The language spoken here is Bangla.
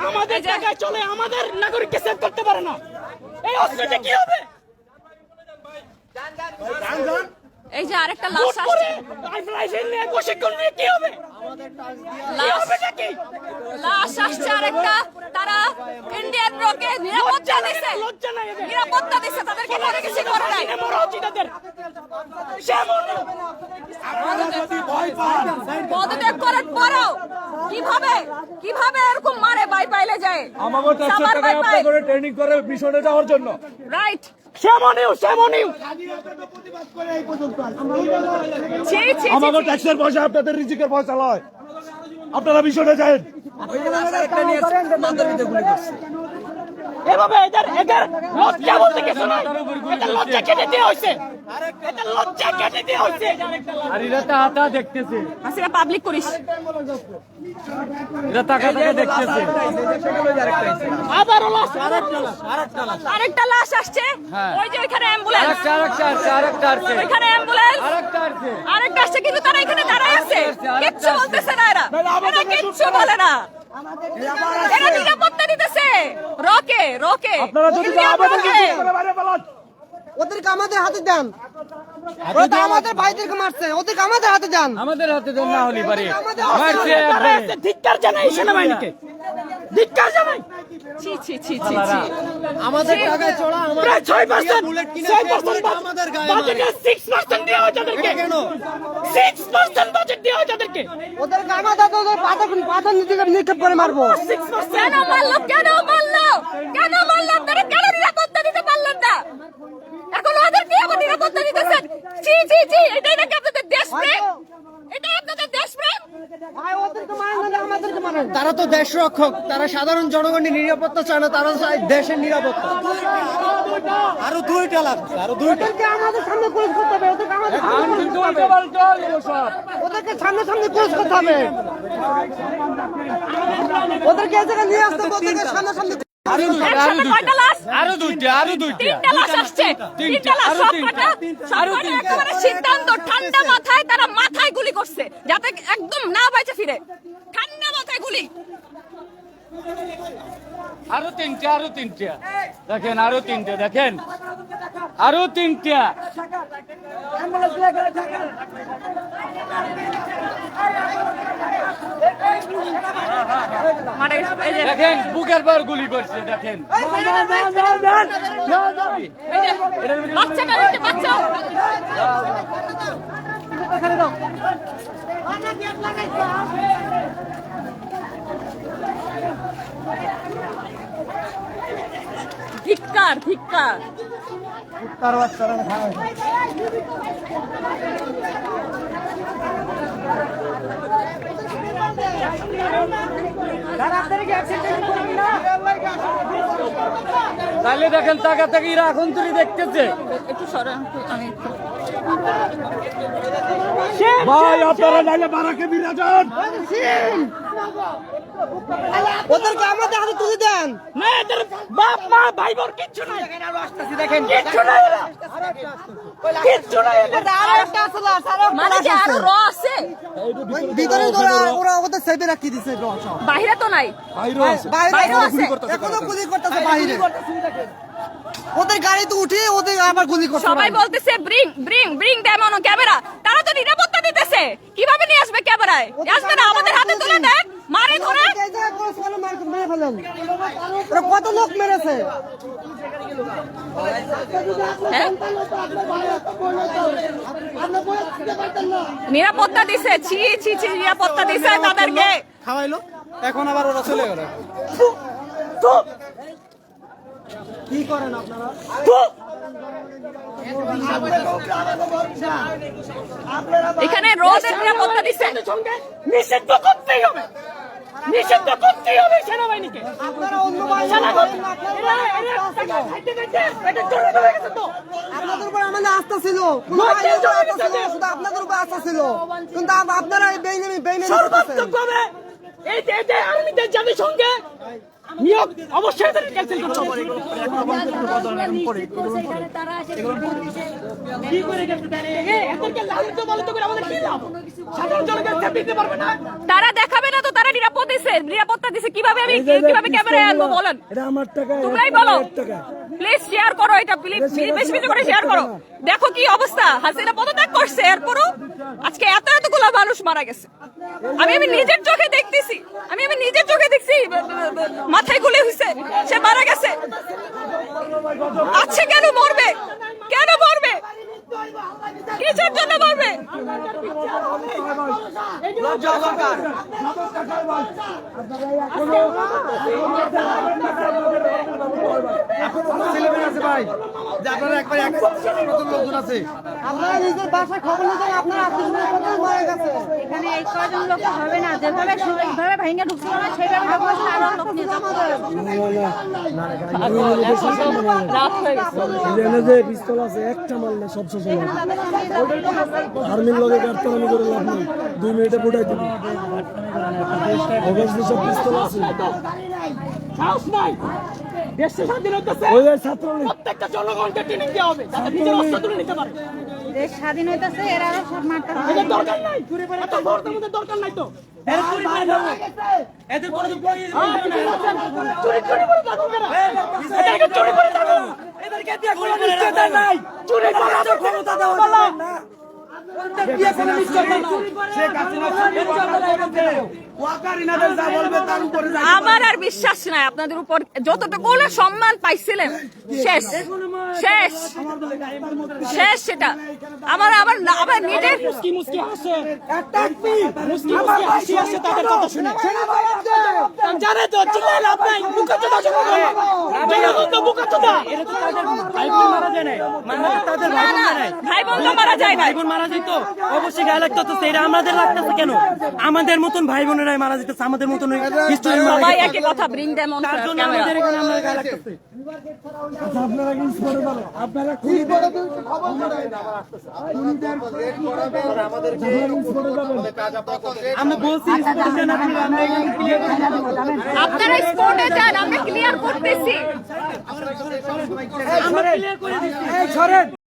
আমাদের জায়গায় চলে আমাদের নাগরিককে সেভ করতে পারে না। এই অস্ত্রটা কি হবে? এই যে আরেকটা লাশ আসছে, প্রশিক্ষণ নিয়ে কি হবে? লাশ আসছে আরেকটা। তারা ইন্ডিয়ান ব্রকে নিরাপত্তা দিছে, নিরাপত্তা দিছে, তাদেরকে কোনো কিছু করে নাই। পদত্যাগ করার পরেও কিভাবে কিভাবে এরকম মারে বাই পাইলে যায়? আমাগো ট্যাক্সের টাকা আপনি করে ট্রেনিং করে মিশনে যাওয়ার জন্য। রাইট। আমাগো ট্যাক্সের পয়সা আপনাদের রিজিকের পয়সা লয়, আপনারা মিশনে যান। এভাবে এদের লজ্জা বলতে কিছু নাই। এটা লজ্জা কেটে দেওয়া হয়েছে, এটা লজ্জা কেটে দেওয়া হয়েছে। আর এরা তো হাতা দেখতেছে, আসলে পাবলিক করিস, এরা টাকা টাকা দেখতেছে। আবারও লাশ, আরেকটা লাশ আসছে। ওই যে ওইখানে অ্যাম্বুলেন্স, আরেকটা আছে, ওইখানে অ্যাম্বুলেন্স, আরেকটা আছে। আরেকটা আসছে, কিন্তু তারা এখানে দাঁড়ায় আছে, কিচ্ছু বলতেছে না। এরা কিচ্ছু বলে না, এরা নিরাপত্তা দিতেছে। রকে রকে আপনারা যদি ওদেরকে আমাদের হাতে দেন, ওরা তো আমাদের ভাইদেরকে মারছে, ওদেরকে আমাদের হাতে দেন। আমাদের হাতে দেন, না হলে পারে ধিক্কার জানাই সেনাবাহিনীকে, ধিক্কার জানাই। ছি ছি ছি ছি ছি। আমাদের টাকায় চড়া প্রায় 6% আমাদের বাজেটে 6% দেওয়া হয় তাদেরকে। 6% বাজেট দেওয়া হয় তাদেরকে। ওদেরকে আমাদের পাথর নিক্ষেপ করে মারবো। কেন মারলো? কেন মারলো? কেন মারলো? আপনারা কেন নিরাপত্তা দিতে পারলেন না? এখন ওদেরকে আবার নিরাপত্তা দিতেছেন। ছি ছি ছি। এটাই নাকি আপনাদের দেশপ্রেম? এটাই আপনাদের দেশপ্রেম? ভাই ওদেরকে মারেন না, আমাদেরকে মারেন। তারা তো দেশ রক্ষক, তারা সাধারণ জনগণের নিরাপত্তা চায় না, তারা চায় দেশের নিরাপত্তা। আরো দুইটা লাগছে, আরো দুইটা। ওদেরকে আমাদের সামনে ক্লোজ করতে হবে, ওদেরকে আমাদের সামনে ক্লোজ করতে হবে। ওদেরকে সামনে সামনে ক্লোজ করতে হবে, ওদেরকে এই জায়গায় নিয়ে আসতে হবে, ওদেরকে সামনে সামনে। একসাথে কয়টা লাশ? আরো দুইটা। তিনটা লাশ আসছে, তিনটা লাশ। সবকটা একেবারে সিদ্ধান্ত ঠান্ডা মাথায়, তারা মাথায় গুলি করছে যাতে একদম না বাইচে ফিরে। ঠান্ডা মাথায় গুলি। আরো তিনটা দেখেন, আরো তিনটা দেখেন, আরো তিনটা। মানে এই যে দেখেন বুকের পর গুলি করছে, দেখেন। বাচ্চাটা দেখতে বাচ্চা। ধিক্কার ধিক্কার। তাহলে দেখেন টাকা থেকে এরা এখন তুলি দেখতেছে। একটু সরেন, আমি ভাই আপনারা নাইলে বারাকে বিরা যান। ওদেরকে আমাদের হাতে তুলে দেন। না, এদের বাপ মা ভাই বোন কিচ্ছু নাই। দেখেন কিচ্ছু নাই, এরা কিচ্ছু নাই এদের। আরেকটা আছে লাশ, মানে কি আরো র আছে? ভিতরে ওরা ওদের সেভে রাখি দিছে সব। বাইরে তো নাই। বাইরেও আছে, আছে। এখনো গুলি করতেছে বাইরে। ওদের গাড়িতে উঠে ওদের আবার গুলি করছে। সবাই বলতেছে bring bring bring them on camera. তারা তো নিরাপত্তা দিতেছে, কিভাবে নিয়ে আসবে ক্যামেরায়? আসবে না, আমাদের হাতে তুলে দেন, মারে ধরে। এই জায়গায় ক্রস করে মেরে ফেলেন। ওরা কত লোক মেরেছে? হ্যাঁ? নিরাপত্তা দিছে, ছি ছি ছি, নিরাপত্তা দিছে তাদেরকে। খাওয়াইলো, এখন আবার ওরা চলে গেল। কি করেন আপনারা? এখানে রোদের নিরাপত্তা দিছে। নিষিদ্ধ করতেই হবে, নিষিদ্ধ করতেই হবে সেনাবাহিনীকে। আপনারা অন্য বাহিনী আপনাদের উপর আমাদের আস্থা ছিল, কোনো বাহিনীর উপর আস্থা ছিল না, শুধু আপনাদের উপর আস্থা ছিল। কিন্তু আপনারা এই বেইমানি সর্বাত্মকভাবে এই যে আর্মিদের জাতিসংঘে নিয়োগ অবশ্যই তাদের ক্যান্সেল করতে হবে। কি করে গেছে তারা? এদেরকে লালিত পালিত করে আমাদের কি লাভ? সাধারণ জনগণ দিতে পারবে না। তারা দেখাবে না তো, তারা নিরাপত্তা দিছে, নিরাপত্তা দিছে, কিভাবে আমি কিভাবে ক্যামেরায় আনবো বলেন? এটা আমার টাকা, তোমরাই বলো। প্লিজ শেয়ার করো এটা, প্লিজ বেশি বেশি করে শেয়ার করো। দেখো কি অবস্থা, হাসিনা পদত্যাগ করছে, এরপরও আজকে এতগুলো মানুষ মারা গেছে। আমি নিজের চোখে দেখতেছি, আমি নিজের চোখে দেখছি, মাথায় গুলি হয়েছে, সে মারা গেছে। আচ্ছা কেন মরবে, কেন মরবে, কিসের জন্য মরবে? আপনারা নিজের বাসায় খবর নিতেন, আপনার আত্মীয় মারা গেছে। এখানে এই কয়জন লোক হবে না, যেভাবে ভেঙে ঢুকছিল না সেভাবে ঢুকছিল আরো লোক নিয়ে যাবো। রাত হয়ে গেছে। এখানে যে পিস্তল আছে একটা মারলে সব শেষ হয়ে যাবে। আর্মির লগে কাটতারামি করে লাভ নেই, 2 মিনিটে ফুটাই দিবি। অবশ্যই সব পিস্তল আছে। সাহস নাই, দেশে স্বাধীন হইতেছে, ওই যে ছাত্রলীগ প্রত্যেকটা জনগণকে ট্রেনিং দেওয়া হবে যাতে নিজের অস্ত্র তুলে নিতে পারে। দেশ স্বাধীন হইতেছে, এরা সব মারতে হবে। এদের দরকার নাই, এত ভোটের মধ্যে দরকার নাই তো। এদের কোনো চুরি করে থাকো কেনা? এদেরকে চুরি করে থাকো, এদেরকে দিয়ে কোনো নিশ্চয়তা নাই, চুরি করার ক্ষমতা দেওয়া যাবে না। দিয়ে কোনো নিশ্চয়তা নাই। আমার আর বিশ্বাস নাই আপনাদের উপর, যতটুকু না সম্মান পাইছিলেন শেষ শেষ শেষ। সেটা আমার আমার আমার নিজের মুস্কি মুস্কি হাসে, মুস্কি মুস্কি হাসি আসে তাদের কথা শুনে। জানে তো চিল্লাই লাভ নাই, বুকাচোদা জনগণ, জনগণ তো বুকাচোদা। এরা তো তাদের ভাই বোন মারা যায় না, মানে তাদের ভাই বোন মারা যায়, ভাই বোন তো মারা যায় না। ভাই বোন মারা যেত অবশ্যই গায়ে লাগতো, তো সেটা আমাদের লাগতেছে কেন? আমাদের মতন ভাই বোনেরাই মারা যেতেছে, আমাদের মতন হিস্টোরি মারা সবাই যেতেছে। একই কথা, ব্রিং দেম অন তার জন্য আমাদের এখানে আমরা গায়ে লাগতেছে। আচ্ছা, আপনারা কি স্পটে যাবেন? আপনারা খুবই আমরা বলছি আমরা এখানে ক্লিয়ার করে যাবো। আপনারা স্পটে যান, আমরা ক্লিয়ার করতেছি। আমরা ক্লিয়ার করে দিচ্ছি।